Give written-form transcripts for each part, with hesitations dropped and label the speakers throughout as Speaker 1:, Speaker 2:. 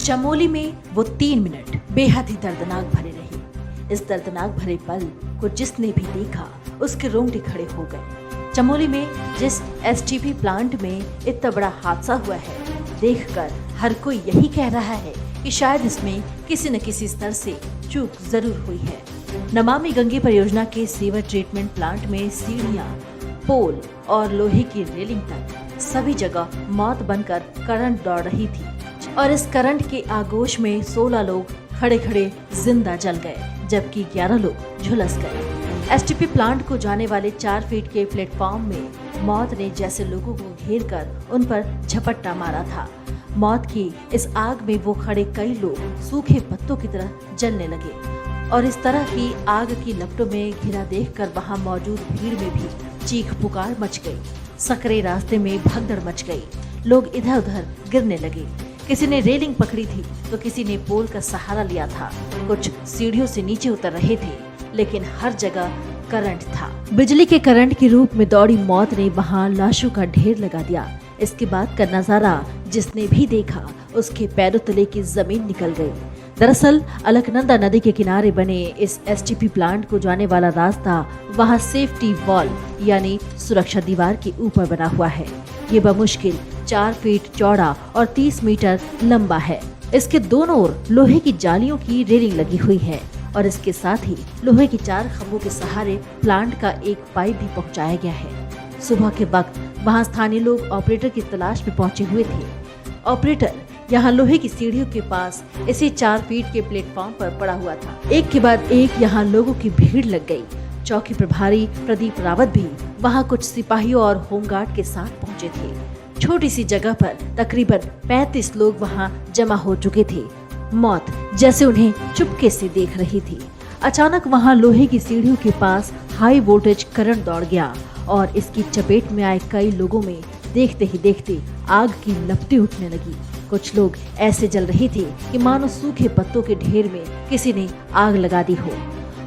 Speaker 1: चमोली में वो 3 मिनट बेहद ही दर्दनाक भरे रहे। इस दर्दनाक भरे पल को जिसने भी देखा उसके रोंगटे खड़े हो गए। चमोली में जिस एसटीपी प्लांट में इतना बड़ा हादसा हुआ है, देखकर हर कोई यही कह रहा है कि शायद इसमें किसी न किसी स्तर से चूक जरूर हुई है। नमामि गंगे परियोजना के सीवर ट्रीटमेंट प्लांट में सीढ़ियां, पोल और लोहे की रेलिंग तक सभी जगह मौत बनकर करंट दौड़ रही थी और इस करंट के आगोश में 16 लोग खड़े खड़े जिंदा जल गए, जबकि 11 लोग झुलस गए। एसटीपी प्लांट को जाने वाले 4 फीट के प्लेटफॉर्म में मौत ने जैसे लोगों को घेर कर उन पर झपट्टा मारा था। मौत की इस आग में वो खड़े कई लोग सूखे पत्तों की तरह जलने लगे और इस तरह की आग की लपटों में घिरा देखकर वहां मौजूद भीड़ में भी चीख पुकार मच गई। सकरे रास्ते में भगदड़ मच गई, लोग इधर उधर गिरने लगे। किसी ने रेलिंग पकड़ी थी तो किसी ने पोल का सहारा लिया था, कुछ सीढ़ियों से नीचे उतर रहे थे, लेकिन हर जगह करंट था। बिजली के करंट के रूप में दौड़ी मौत ने वहां लाशों का ढेर लगा दिया। इसके बाद का नजारा जिसने भी देखा उसके पैरों तले की जमीन निकल गई। दरअसल अलकनंदा नदी के किनारे बने इस एसटीपी प्लांट को जाने वाला रास्ता वहां सेफ्टी वॉल यानी सुरक्षा दीवार के ऊपर बना हुआ है। ये बमुश्किल 4 फीट चौड़ा और 30 मीटर लंबा है। इसके दोनों ओर लोहे की जालियों की रेलिंग लगी हुई है और इसके साथ ही लोहे की 4 खंभों के सहारे प्लांट का एक पाइप भी पहुंचाया गया है। सुबह के वक्त वहां स्थानीय लोग ऑपरेटर की तलाश में पहुंचे हुए थे। ऑपरेटर यहाँ लोहे की सीढ़ियों के पास इसी 4 फीट के प्लेटफॉर्म पर पड़ा हुआ था। एक के बाद एक यहाँ लोगों की भीड़ लग गई। चौकी प्रभारी प्रदीप रावत भी वहाँ कुछ सिपाहियों और होमगार्ड के साथ पहुँचे थे। छोटी सी जगह पर तकरीबन 35 लोग वहाँ जमा हो चुके थे। मौत जैसे उन्हें चुपके से देख रही थी। अचानक वहाँ लोहे की सीढ़ियों के पास हाई वोल्टेज करंट दौड़ गया और इसकी चपेट में आए कई लोगों में देखते ही देखते आग की लपटें उठने लगी। कुछ लोग ऐसे जल रहे थे कि मानो सूखे पत्तों के ढेर में किसी ने आग लगा दी हो।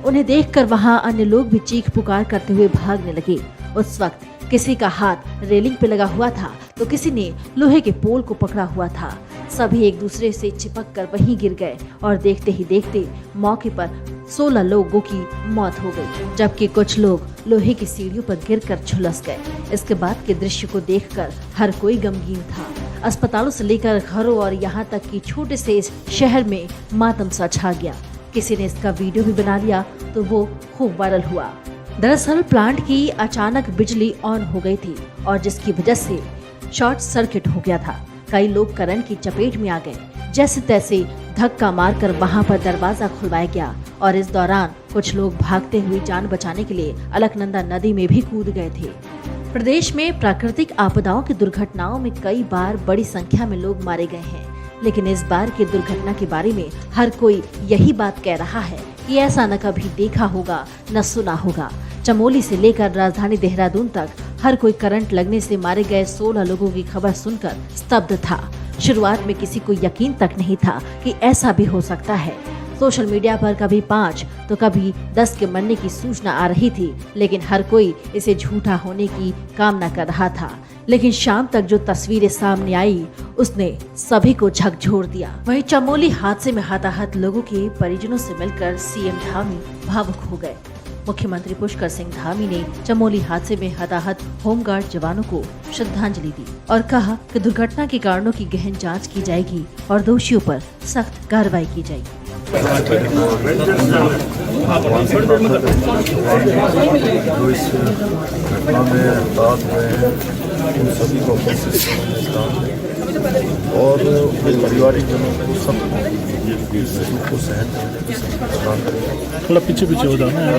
Speaker 1: उन्हें देखकर वहां अन्य लोग भी चीख पुकार करते हुए भागने लगे। उस वक्त किसी का हाथ रेलिंग पे लगा हुआ था तो किसी ने लोहे के पोल को पकड़ा हुआ था। सभी एक दूसरे से चिपक कर वहीं गिर गए और देखते ही देखते मौके पर 16 लोगों की मौत हो गई, जबकि कुछ लोग लोहे की सीढ़ियों पर गिरकर झुलस गए। इसके बाद के दृश्य को देखकर हर कोई गमगीन था। अस्पतालों से लेकर घरों और यहाँ तक कि छोटे से इस शहर में मातम सा छा गया। किसी ने इसका वीडियो भी बना लिया तो वो खूब वायरल हुआ। दरअसल प्लांट की अचानक बिजली ऑन हो गई थी और जिसकी वजह से शॉर्ट सर्किट हो गया था। कई लोग करंट की चपेट में आ गए। जैसे तैसे धक्का मारकर वहां पर दरवाजा खुलवाया गया और इस दौरान कुछ लोग भागते हुए जान बचाने के लिए अलकनंदा नदी में भी कूद गए थे। प्रदेश में प्राकृतिक आपदाओं की दुर्घटनाओं में कई बार बड़ी संख्या में लोग मारे गए हैं, लेकिन इस बार की दुर्घटना के बारे में हर कोई यही बात कह रहा है कि ऐसा न कभी देखा होगा न सुना होगा। चमोली से लेकर राजधानी देहरादून तक हर कोई करंट लगने से मारे गए 16 लोगों की खबर सुनकर स्तब्ध था। शुरुआत में किसी को यकीन तक नहीं था कि ऐसा भी हो सकता है। सोशल मीडिया पर कभी 5 तो कभी 10 के मरने की सूचना आ रही थी, लेकिन हर कोई इसे झूठा होने की कामना कर रहा था। लेकिन शाम तक जो तस्वीरें सामने आई उसने सभी को झकझोर दिया। वहीं चमोली हादसे में हताहत लोगों के परिजनों से मिलकर सीएम धामी भावुक हो गए। मुख्यमंत्री पुष्कर सिंह धामी ने चमोली हादसे में हताहत होमगार्ड जवानों को श्रद्धांजलि दी और कहा कि दुर्घटना के कारणों की गहन जांच की जाएगी और दोषियों पर सख्त कार्रवाई की जाएगी।
Speaker 2: उन सभी को और पारिवारिक जनों को सबको को सहन
Speaker 3: थोड़ा पीछे हो जाना है।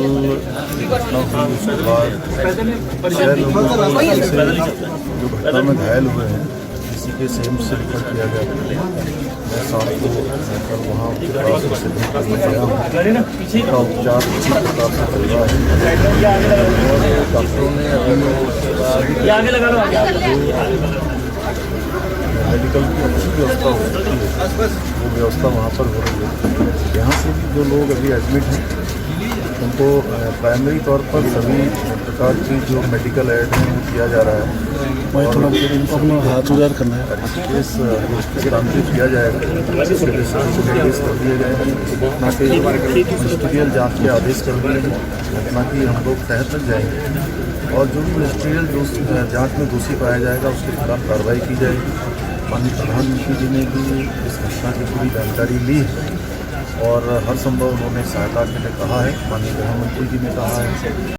Speaker 2: घटना हुई उसके बाद 6 लोगों जो घटना में घायल हुए हैं किसी के सेम से रेफर किया गया। मैं शाम को कल वहाँ से भेंट करने गया हूँ। उनका उपचार किसी प्रकार से चल रहा है और डॉक्टरों ने मेडिकल की अच्छी व्यवस्था हो सकती है, वो व्यवस्था वहाँ पर हो रही है। यहाँ से भी जो लोग अभी एडमिट हैं उनको प्राइमरी तौर पर सभी प्रकार की जो मेडिकल एड है वो किया जा रहा है।
Speaker 3: वही थोड़ा इनको अपना हाथ उधार करना है।
Speaker 2: केस हस्तांतरित किया जाएगा, सर्टिफिकेट कर दिए गए, घटना के मिनिस्ट्रियल जाँच के आदेश कर दिए गए। घटना की हम लोग तह तक जाएंगे और जो भी मिनिस्ट्रियल जाँच में दोषी पाया जाएगा उसके खिलाफ कार्रवाई की जाएगी। माननीय प्रधानमंत्री जी ने भी इस घटना की पूरी जानकारी ली है और हर संभव उन्होंने सहायता के लिए कहा है। माननीय प्रधानमंत्री जी ने कहा है